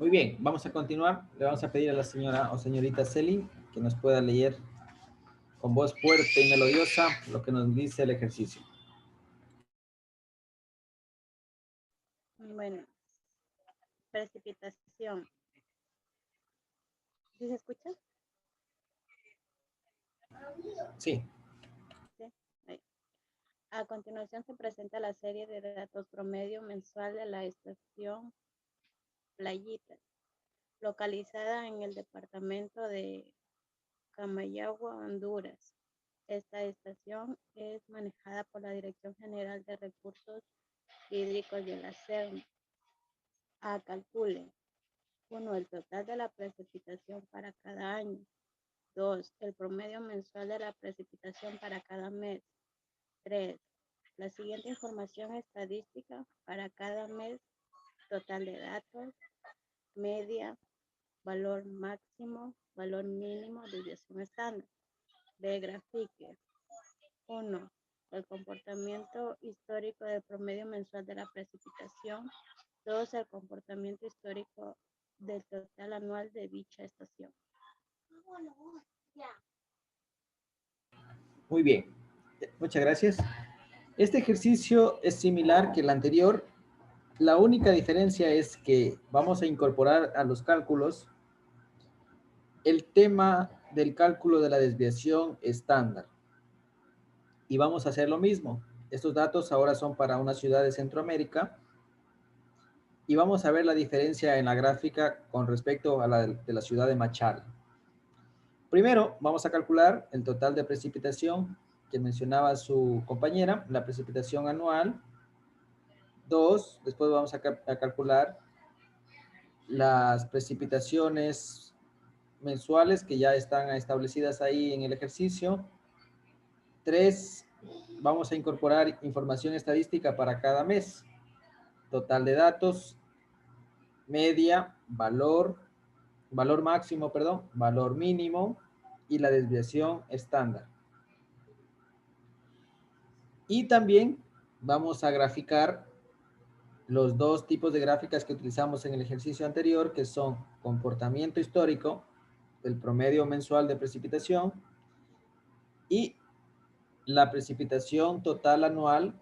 Muy bien, vamos a continuar. Le vamos a pedir a la señora o señorita Celi que nos pueda leer con voz fuerte y melodiosa lo que nos dice el ejercicio. Bueno, precipitación. ¿Sí se escucha? Sí. Sí. Ahí. A continuación se presenta la serie de datos promedio mensual de la estación Playitas, localizada en el departamento de Comayagua, Honduras. Esta estación es manejada por la Dirección General de Recursos Hídricos de la SERM. Calculen. 1. El total de la precipitación para cada año. 2. El promedio mensual de la precipitación para cada mes. 3. La siguiente información estadística para cada mes. Total de datos, media, valor máximo, valor mínimo, desviación estándar. B. Grafique. 1. El comportamiento histórico del promedio mensual de la precipitación. 2. El comportamiento histórico del total anual de dicha estación. Muy bien. Muchas gracias. Este ejercicio es similar que el anterior. La única diferencia es que vamos a incorporar a los cálculos el tema del cálculo de la desviación estándar. Y vamos a hacer lo mismo. Estos datos ahora son para una ciudad de Centroamérica. Y vamos a ver la diferencia en la gráfica con respecto a la de la ciudad de Machala. Primero, vamos a calcular el total de precipitación que mencionaba su compañera, la precipitación anual. 2, después vamos a calcular las precipitaciones mensuales que ya están establecidas ahí en el ejercicio. 3, vamos a incorporar información estadística para cada mes. Total de datos, media, valor máximo, perdón, valor mínimo y la desviación estándar. Y también vamos a graficar los dos tipos de gráficas que utilizamos en el ejercicio anterior, que son comportamiento histórico del promedio mensual de precipitación y la precipitación total anual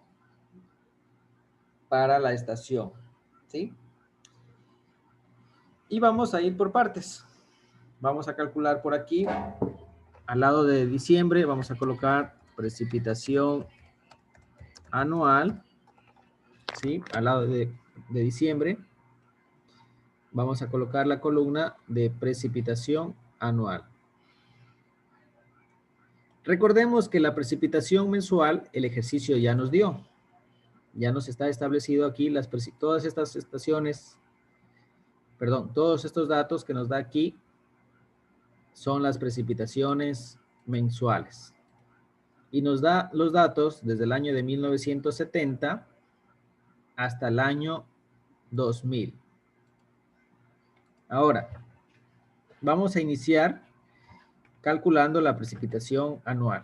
para la estación, ¿sí? Y vamos a ir por partes. Vamos a calcular por aquí, al lado de diciembre, vamos a colocar precipitación anual, ¿sí? Al lado de diciembre, vamos a colocar la columna de precipitación anual. Recordemos que la precipitación mensual, el ejercicio ya nos dio. Ya nos está establecido aquí todas estas estaciones, perdón, todos estos datos que nos da aquí son las precipitaciones mensuales. Y nos da los datos desde el año de 1970 hasta el año 2000. Ahora, vamos a iniciar calculando la precipitación anual.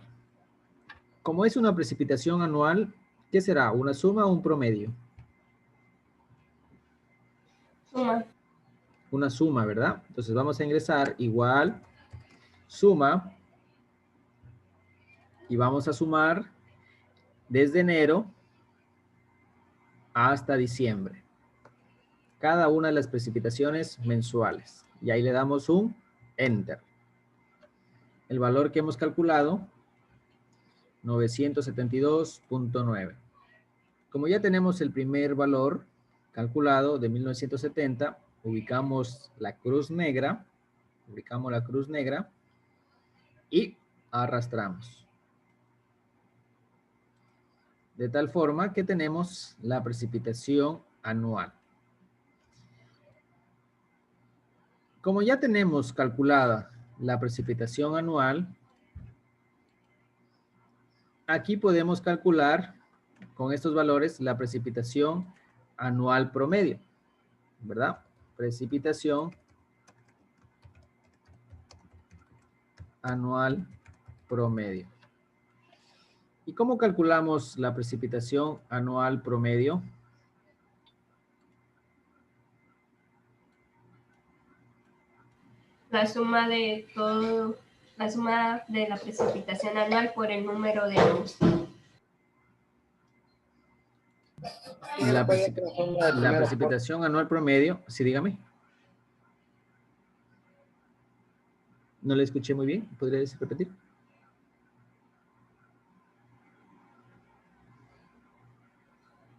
Como es una precipitación anual, ¿qué será? ¿Una suma o un promedio? Suma. Una suma, ¿verdad? Entonces vamos a ingresar igual, suma, y vamos a sumar desde enero hasta diciembre. Cada una de las precipitaciones mensuales. Y ahí le damos un Enter. El valor que hemos calculado, 972.9. Como ya tenemos el primer valor calculado de 1970, ubicamos la cruz negra y arrastramos. De tal forma que tenemos la precipitación anual. Como ya tenemos calculada la precipitación anual, aquí podemos calcular con estos valores la precipitación anual promedio, ¿verdad? Precipitación anual promedio. ¿Y cómo calculamos la precipitación anual promedio? La suma de todo, la suma de la precipitación anual por el número de años. La precipitación anual promedio, sí, dígame. No le escuché muy bien, ¿podría repetir?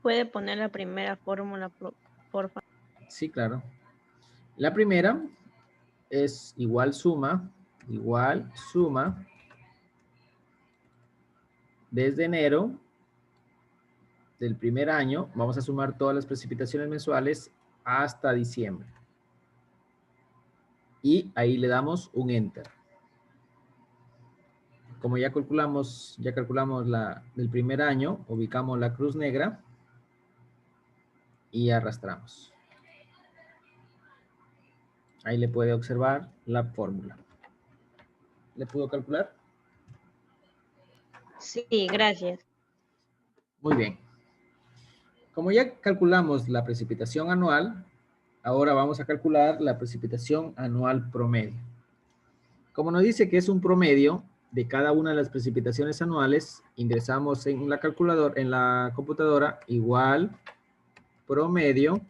¿Puede poner la primera fórmula, por favor? Sí, claro. La primera es igual suma, desde enero del primer año, vamos a sumar todas las precipitaciones mensuales hasta diciembre. Y ahí le damos un enter. Como ya calculamos la del primer año, ubicamos la cruz negra y arrastramos. Ahí le puede observar la fórmula. ¿Le pudo calcular? Sí, gracias. Muy bien. Como ya calculamos la precipitación anual, ahora vamos a calcular la precipitación anual promedio. Como nos dice que es un promedio de cada una de las precipitaciones anuales, ingresamos en la calculadora, en la computadora, igual promedio.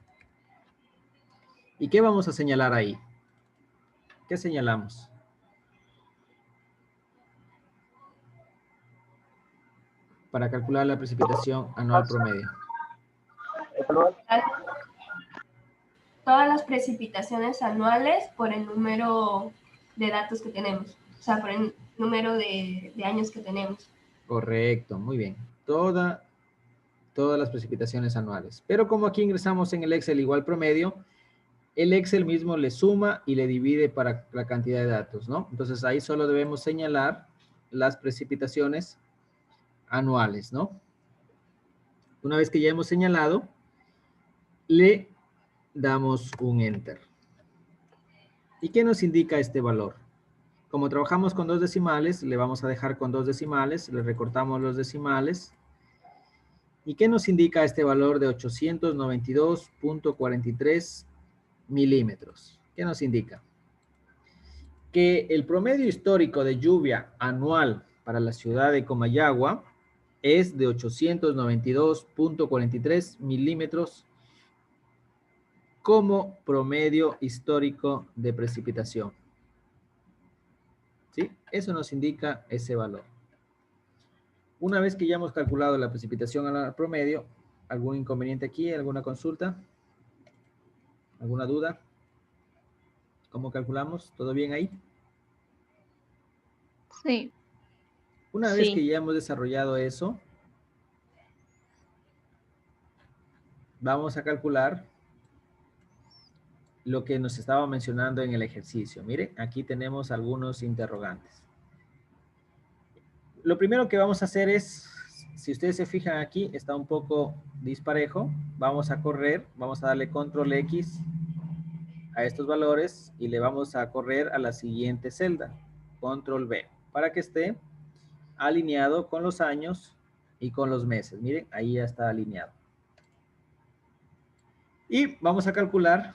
¿Y qué vamos a señalar ahí? ¿Qué señalamos? Para calcular la precipitación anual promedio. Todas las precipitaciones anuales por el número de datos que tenemos, o sea, por el número de años que tenemos. Correcto, muy bien. Todas las precipitaciones anuales. Pero como aquí ingresamos en el Excel igual promedio, el Excel mismo le suma y le divide para la cantidad de datos, ¿no? Entonces ahí solo debemos señalar las precipitaciones anuales, ¿no? Una vez que ya hemos señalado, le damos un enter. ¿Y qué nos indica este valor? Como trabajamos con dos decimales, le vamos a dejar con dos decimales, le recortamos los decimales. ¿Y qué nos indica este valor de 892.43 milímetros? ¿Qué nos indica? Que el promedio histórico de lluvia anual para la ciudad de Comayagua es de 892.43 milímetros como promedio histórico de precipitación. ¿Sí? Eso nos indica ese valor. Una vez que ya hemos calculado la precipitación anual promedio, ¿algún inconveniente aquí? ¿Alguna consulta? ¿Alguna duda? ¿Cómo calculamos? ¿Todo bien ahí? Sí. Una vez que ya hemos desarrollado eso, vamos a calcular lo que nos estaba mencionando en el ejercicio. Mire, aquí tenemos algunos interrogantes. Lo primero que vamos a hacer es, si ustedes se fijan aquí, está un poco disparejo. Vamos a correr, vamos a darle control X a estos valores y le vamos a correr a la siguiente celda, control V, para que esté alineado con los años y con los meses. Miren, ahí ya está alineado. Y vamos a calcular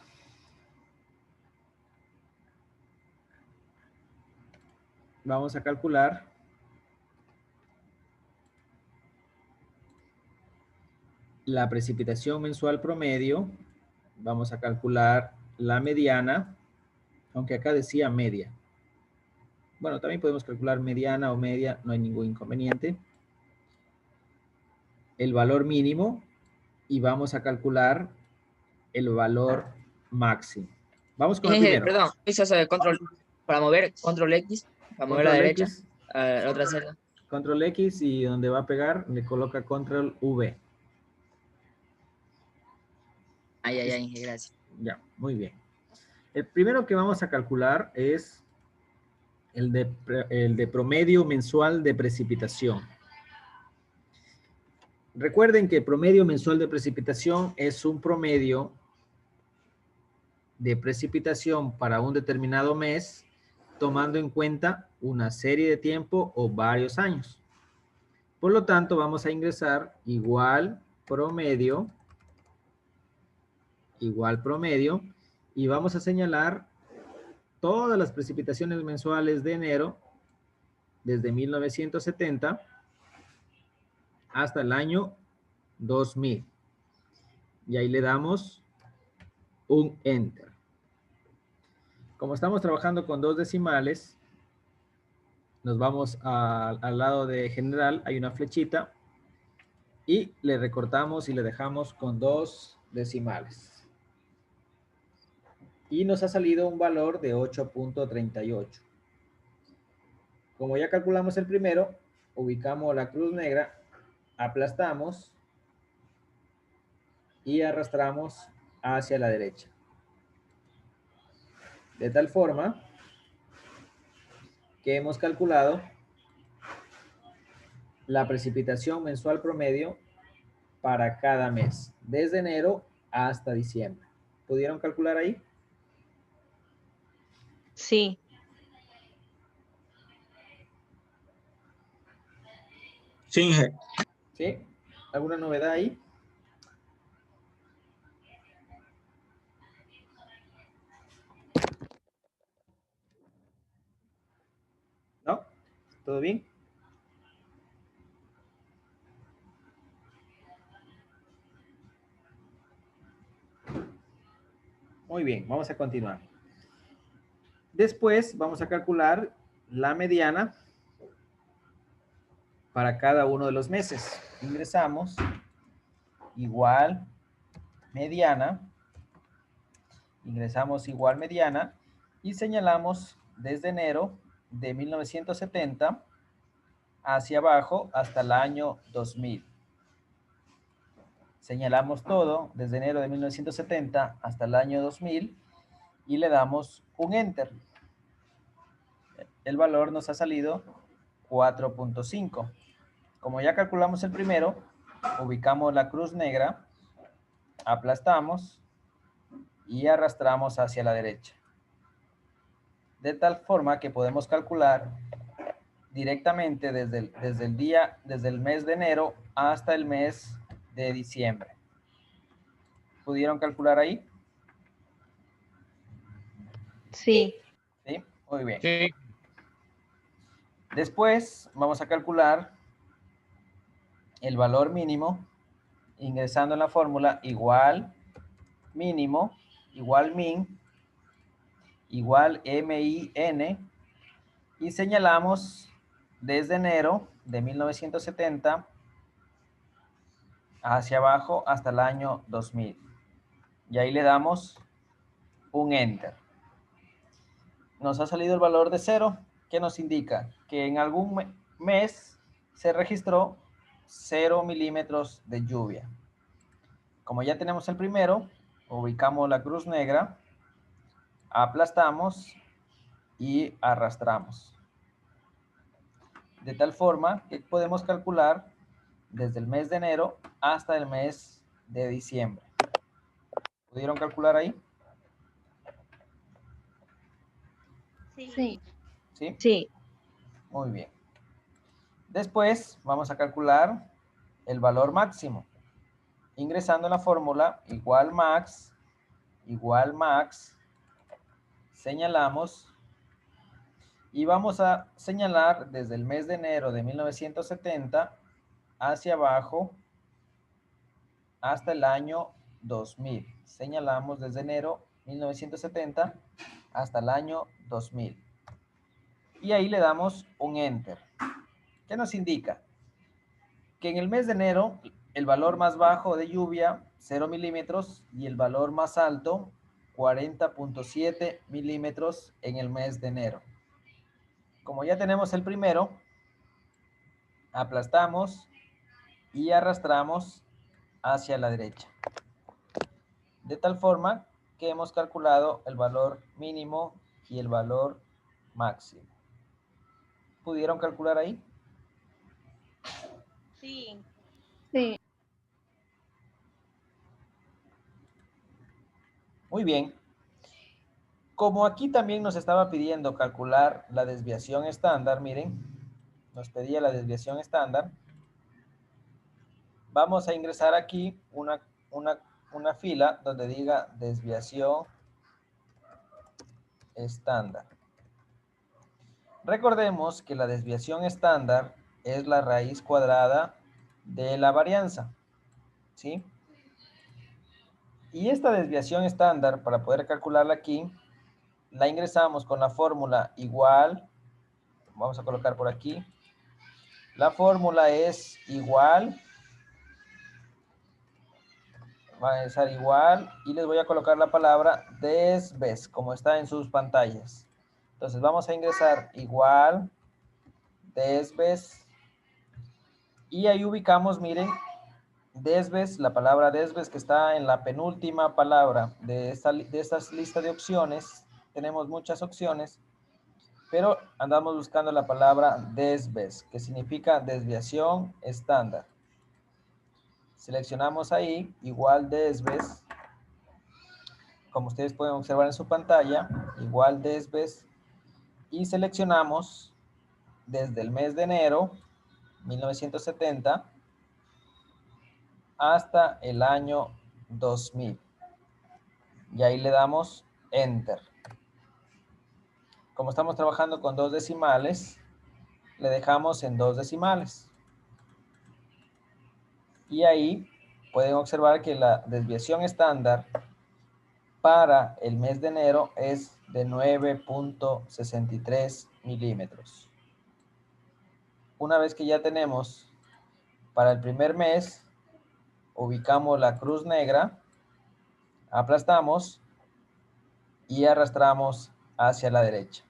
la precipitación mensual promedio. Vamos a calcular la mediana, aunque acá decía media. Bueno, también podemos calcular mediana o media, no hay ningún inconveniente. El valor mínimo y vamos a calcular el valor máximo. Vamos con el primero. Perdón, eso es control para mover, control X, para mover a la derecha, X, a la otra celda. Control X y donde va a pegar le coloca control V. Ay, gracias. Ya, muy bien. El primero que vamos a calcular es el de promedio mensual de precipitación. Recuerden que el promedio mensual de precipitación es un promedio de precipitación para un determinado mes, tomando en cuenta una serie de tiempo o varios años. Por lo tanto, vamos a ingresar igual promedio, y vamos a señalar todas las precipitaciones mensuales de enero desde 1970 hasta el año 2000. Y ahí le damos un Enter. Como estamos trabajando con 2 decimales, nos vamos al lado de general, hay una flechita, y le recortamos y le dejamos con 2 decimales. Y nos ha salido un valor de 8.38. Como ya calculamos el primero, ubicamos la cruz negra, aplastamos y arrastramos hacia la derecha. De tal forma que hemos calculado la precipitación mensual promedio para cada mes, desde enero hasta diciembre. ¿Pudieron calcular ahí? Sí. Sí, Inge. ¿Sí? ¿Alguna novedad ahí? ¿No? ¿Todo bien? Muy bien, vamos a continuar. Después vamos a calcular la mediana para cada uno de los meses. Ingresamos igual mediana. Ingresamos igual mediana y señalamos desde enero de 1970 hacia abajo hasta el año 2000. Señalamos todo desde enero de 1970 hasta el año 2000 y le damos un Enter. El valor nos ha salido 4.5. Como ya calculamos el primero, ubicamos la cruz negra, aplastamos y arrastramos hacia la derecha. De tal forma que podemos calcular directamente desde el mes de enero hasta el mes de diciembre. ¿Pudieron calcular ahí? Sí. ¿Sí? Muy bien. Sí. Después vamos a calcular el valor mínimo ingresando en la fórmula igual mínimo igual min igual MIN y señalamos desde enero de 1970 hacia abajo hasta el año 2000. Y ahí le damos un Enter. Nos ha salido el valor de 0, que nos indica que en algún mes se registró 0 milímetros de lluvia. Como ya tenemos el primero, ubicamos la cruz negra, aplastamos y arrastramos. De tal forma que podemos calcular desde el mes de enero hasta el mes de diciembre. ¿Pudieron calcular ahí? Sí. ¿Sí? Sí. Muy bien. Después vamos a calcular el valor máximo. Ingresando en la fórmula igual max, señalamos y vamos a señalar desde el mes de enero de 1970 hacia abajo hasta el año 2000. Señalamos desde enero 1970 hasta el año 2000. Y ahí le damos un Enter. ¿Qué nos indica? Que en el mes de enero el valor más bajo de lluvia, 0 milímetros, y el valor más alto, 40.7 milímetros en el mes de enero. Como ya tenemos el primero, aplastamos y arrastramos hacia la derecha. De tal forma que hemos calculado el valor mínimo y el valor máximo. ¿Pudieron calcular ahí? Sí. Sí. Muy bien. Como aquí también nos estaba pidiendo calcular la desviación estándar, miren, nos pedía la desviación estándar. Vamos a ingresar aquí una fila donde diga desviación estándar. Recordemos que la desviación estándar es la raíz cuadrada de la varianza, ¿sí? Y esta desviación estándar, para poder calcularla aquí, la ingresamos con la fórmula igual, vamos a colocar por aquí, la fórmula es igual, va a ingresar igual, y les voy a colocar la palabra desves, como está en sus pantallas. Entonces vamos a ingresar igual, desves, y ahí ubicamos, miren, desves, la palabra desves que está en la penúltima palabra de esta lista de opciones. Tenemos muchas opciones, pero andamos buscando la palabra desves, que significa desviación estándar. Seleccionamos ahí, igual desves, como ustedes pueden observar en su pantalla, igual desves, y seleccionamos desde el mes de enero 1970 hasta el año 2000. Y ahí le damos Enter. Como estamos trabajando con 2 decimales, le dejamos en 2 decimales. Y ahí pueden observar que la desviación estándar para el mes de enero es de 9.63 milímetros. Una vez que ya tenemos para el primer mes, ubicamos la cruz negra, aplastamos y arrastramos hacia la derecha.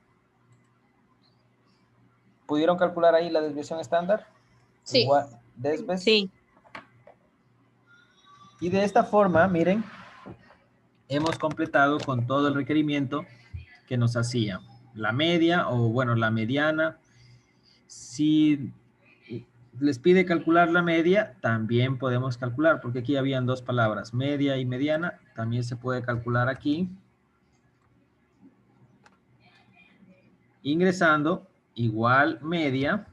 ¿Pudieron calcular ahí la desviación estándar? Sí. Igual, desves. Sí. Y de esta forma, miren, hemos completado con todo el requerimiento que nos hacía. La media o, bueno, la mediana. Si les pide calcular la media, también podemos calcular, porque aquí habían 2 palabras, media y mediana. También se puede calcular aquí. Ingresando igual media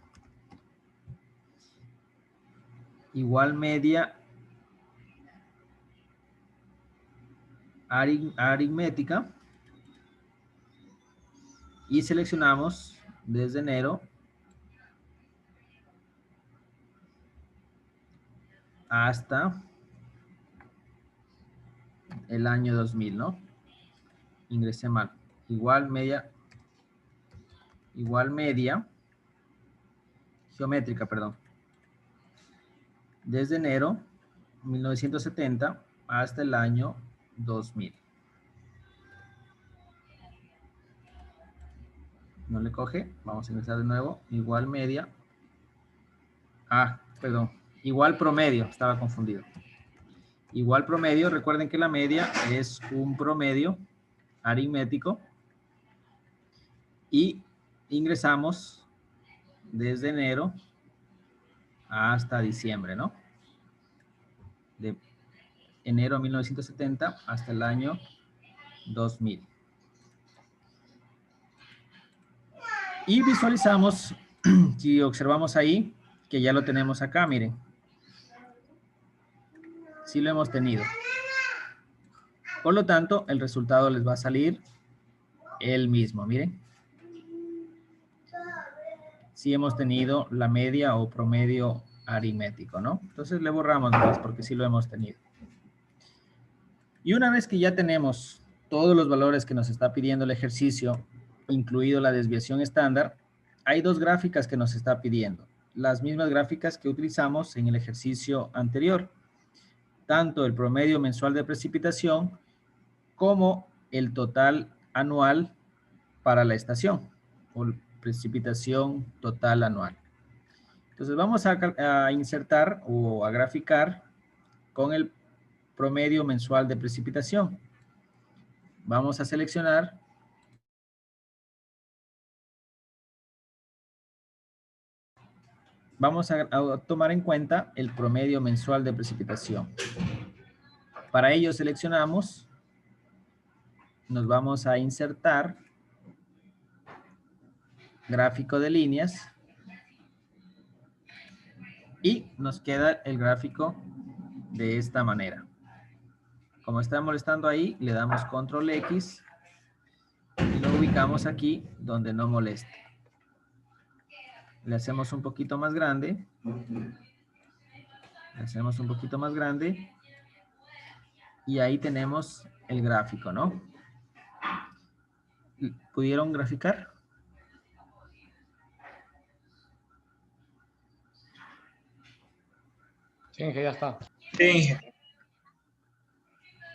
aritmética, y seleccionamos desde enero hasta el año 2000, ¿no? Ingresé mal. Igual media geométrica, perdón. Desde enero 1970 hasta el año 2000. No le coge. Vamos a ingresar de nuevo. Igual media. Perdón. Igual promedio. Estaba confundido. Igual promedio. Recuerden que la media es un promedio aritmético. Y ingresamos desde enero hasta diciembre, ¿no? De enero de 1970 hasta el año 2000. Y visualizamos, si observamos ahí, que ya lo tenemos acá, miren. Sí lo hemos tenido. Por lo tanto, el resultado les va a salir el mismo, miren. Sí hemos tenido la media o promedio aritmético, ¿no? Entonces le borramos más porque sí lo hemos tenido. Y una vez que ya tenemos todos los valores que nos está pidiendo el ejercicio, incluido la desviación estándar, hay 2 gráficas que nos está pidiendo. Las mismas gráficas que utilizamos en el ejercicio anterior. Tanto el promedio mensual de precipitación como el total anual para la estación, o precipitación total anual. Entonces vamos a insertar o a graficar con el promedio mensual de precipitación. Vamos a seleccionar vamos a tomar en cuenta el promedio mensual de precipitación. Para ello seleccionamos, nos vamos a insertar gráfico de líneas y nos queda el gráfico de esta manera. Como está molestando ahí, le damos control X y lo lo ubicamos aquí donde no moleste. Le hacemos un poquito más grande. Le hacemos un poquito más grande. Y ahí tenemos el gráfico, ¿no? ¿Pudieron graficar? Sí, que ya está. Sí.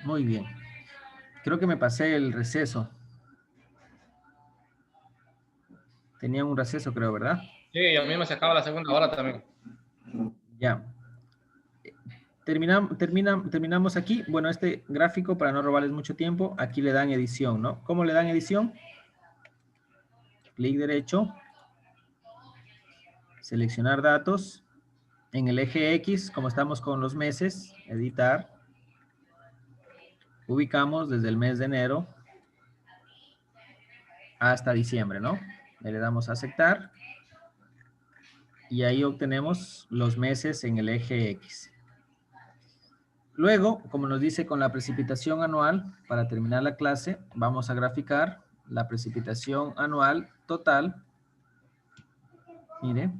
Muy bien. Creo que me pasé el receso. Tenían un receso, creo, ¿verdad? Sí, a mí me se acaba la segunda hora también. Ya. Terminamos aquí. Bueno, este gráfico, para no robarles mucho tiempo, aquí le dan edición, ¿no? ¿Cómo le dan edición? Clic derecho. Seleccionar datos. En el eje X, como estamos con los meses, editar. Ubicamos desde el mes de enero hasta diciembre, ¿no? Le damos a aceptar. Y ahí obtenemos los meses en el eje X. Luego, como nos dice con la precipitación anual, para terminar la clase, vamos a graficar la precipitación anual total. Mire.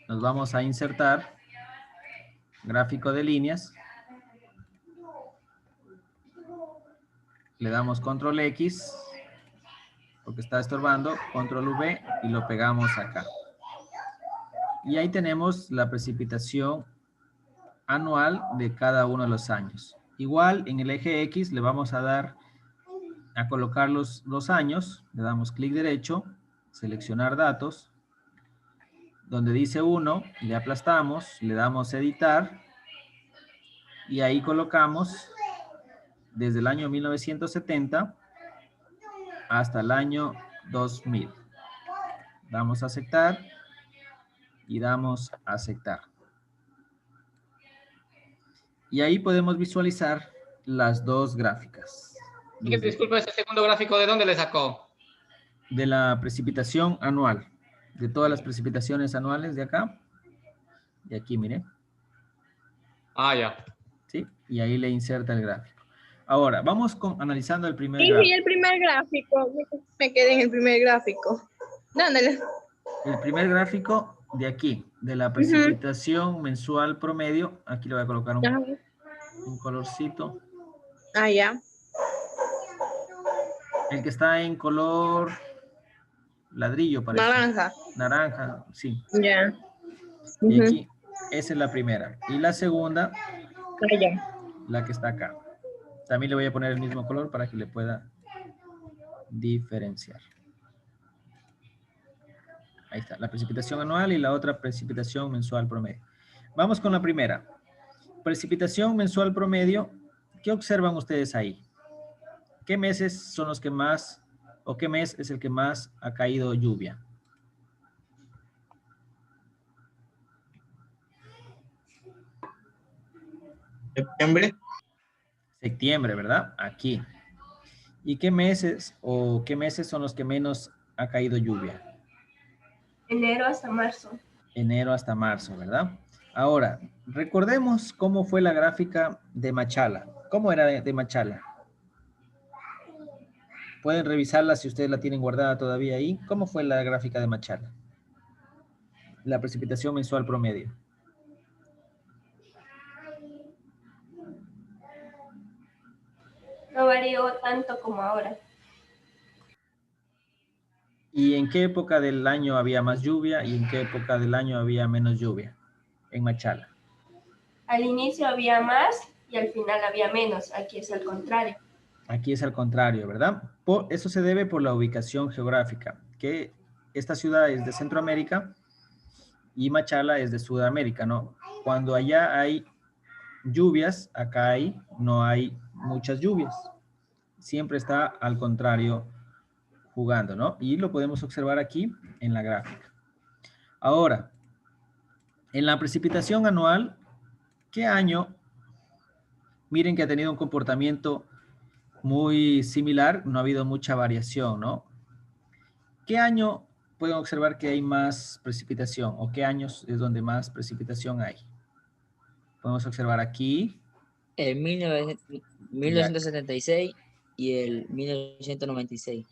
Nos vamos a insertar gráfico de líneas. Le damos control X, porque está estorbando, control V y lo pegamos acá. Y ahí tenemos la precipitación anual de cada uno de los años. Igual en el eje X le vamos a dar a colocar los años, le damos clic derecho, seleccionar datos, donde dice 1, le aplastamos, le damos editar y ahí colocamos desde el año 1970 hasta el año 2000. Damos a aceptar y damos a aceptar. Y ahí podemos visualizar las dos gráficas. Disculpe, ese segundo gráfico, ¿de dónde le sacó? De la precipitación anual. De todas las precipitaciones anuales de acá. De aquí, mire. Ah, ya. ¿Sí? Y ahí le inserta el gráfico. Ahora, vamos analizando el primer Sí, gráfico. vi el primer gráfico. Me quedé en el primer gráfico. Dándole. El primer gráfico de aquí, de la precipitación mensual promedio. Aquí le voy a colocar un colorcito. Ah, ya. El que está en color ladrillo, parece. Naranja. Naranja, sí. Ya. Y aquí, esa es la primera. Y la segunda, Ah, ya. la que está acá. También le voy a poner el mismo color para que le pueda diferenciar. Ahí está, la precipitación anual y la otra precipitación mensual promedio. Vamos con la primera. Precipitación mensual promedio. ¿Qué observan ustedes ahí? ¿Qué meses son los que más, o qué mes es el que más ha caído lluvia? Septiembre. Septiembre, ¿verdad? Aquí. ¿Y qué meses son los que menos ha caído lluvia? Enero hasta marzo. Enero hasta marzo, ¿verdad? Ahora, recordemos cómo fue la gráfica de Machala. ¿Cómo era de Machala? Pueden revisarla si ustedes la tienen guardada todavía ahí. ¿Cómo fue la gráfica de Machala? La precipitación mensual promedio. No varió tanto como ahora. ¿Y en qué época del año había más lluvia y en qué época del año había menos lluvia en Machala? Al inicio había más y al final había menos. Aquí es al contrario. Aquí es al contrario, ¿verdad? Eso se debe por la ubicación geográfica, que esta ciudad es de Centroamérica y Machala es de Sudamérica, ¿no? Cuando allá hay lluvias, acá no hay muchas lluvias. Siempre está al contrario jugando, ¿no? Y lo podemos observar aquí en la gráfica. Ahora, en la precipitación anual, ¿qué año? Miren que ha tenido un comportamiento muy similar, no ha habido mucha variación, ¿no? ¿Qué año pueden observar que hay más precipitación o qué años es donde más precipitación hay? Podemos observar aquí. En 1976. y el 1996.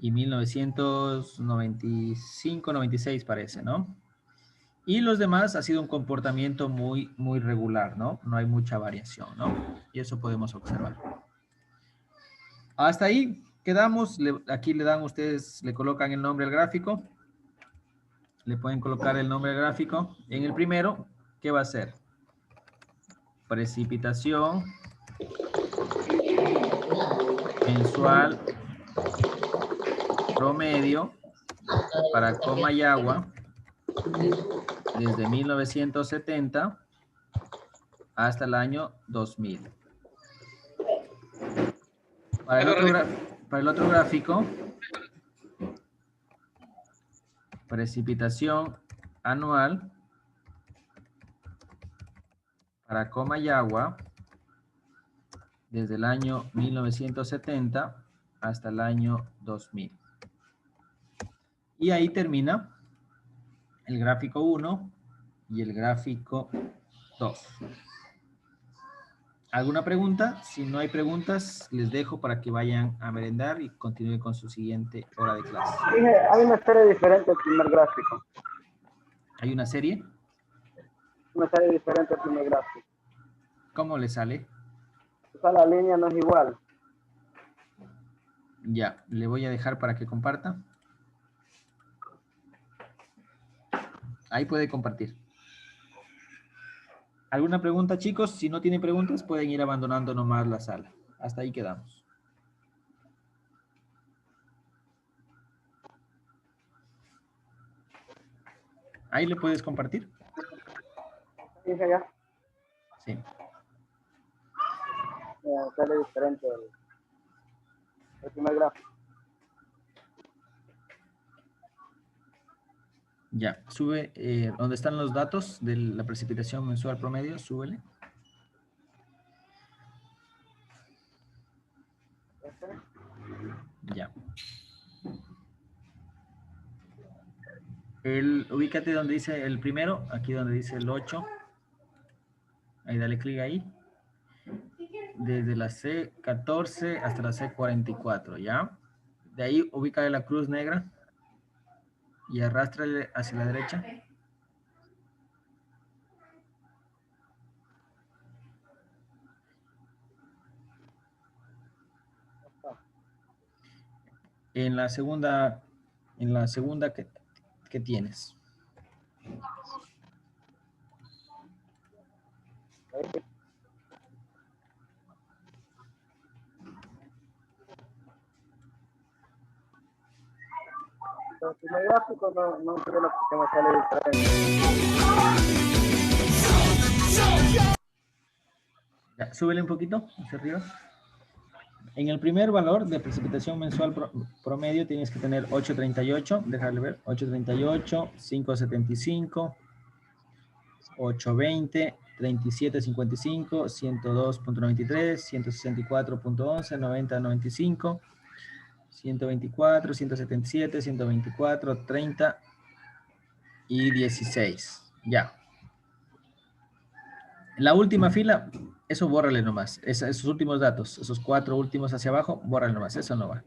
Y 1995, 96 parece, ¿no? Y los demás ha sido un comportamiento muy, muy regular, ¿no? No hay mucha variación, ¿no? Y eso podemos observar. Hasta ahí quedamos. Aquí le dan ustedes, le colocan el nombre al gráfico. Le pueden colocar el nombre al gráfico. En el primero, ¿qué va a ser? Precipitación mensual promedio para Comayagua desde 1970 hasta el año 2000. Para el otro gráfico, precipitación anual para Comayagua desde el año 1970 hasta el año 2000. Y ahí termina el gráfico 1 y el gráfico 2. ¿Alguna pregunta? Si no hay preguntas, les dejo para que vayan a merendar y continúen con su siguiente hora de clase. Hay una serie diferente al primer gráfico. ¿Hay una serie? Una serie diferente al primer gráfico. ¿Cómo le sale? O sea, la línea no es igual. Ya, le voy a dejar para que comparta. Ahí puede compartir. ¿Alguna pregunta, chicos? Si no tienen preguntas, pueden ir abandonando nomás la sala. Hasta ahí quedamos. ¿Ahí le puedes compartir? ¿Sí, ya? Sí. Sale diferente el primer gráfico. Ya, sube, ¿dónde están los datos de la precipitación mensual promedio? Súbele. Ya. Ubícate donde dice el primero, aquí donde dice el 8. Ahí dale clic ahí. Desde la C14 hasta la C44, ¿ya? De ahí ubícale la cruz negra y arrástrale hacia la derecha. En la segunda que tienes. El primer gráfico no entiendo por qué me sale diferente. Ya, súbele un poquito hacia arriba. En el primer valor de precipitación mensual promedio tienes que tener 838, dejarle ver, 838, 575, 820, 3755, 102.93, 164.11, 90.95, 124, 177, 124, 30 y 16. Ya. La última fila, eso bórrale nomás. Esos últimos datos, esos 4 últimos hacia abajo, bórrale nomás. Eso no va.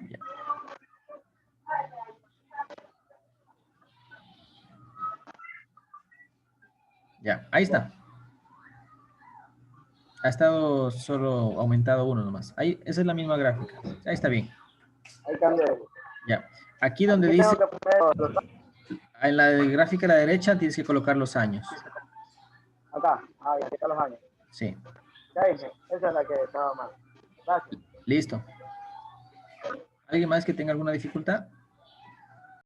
Ya. Ya, ahí está. Ha estado solo aumentado uno nomás. Ahí, esa es la misma gráfica. Ahí está bien. Ahí cambié. Ya. Aquí donde dice... En la gráfica a la derecha tienes que colocar los años. Acá, ahí están los años. Sí. Ya dije, esa es la que estaba mal. Gracias. Listo. ¿Alguien más que tenga alguna dificultad?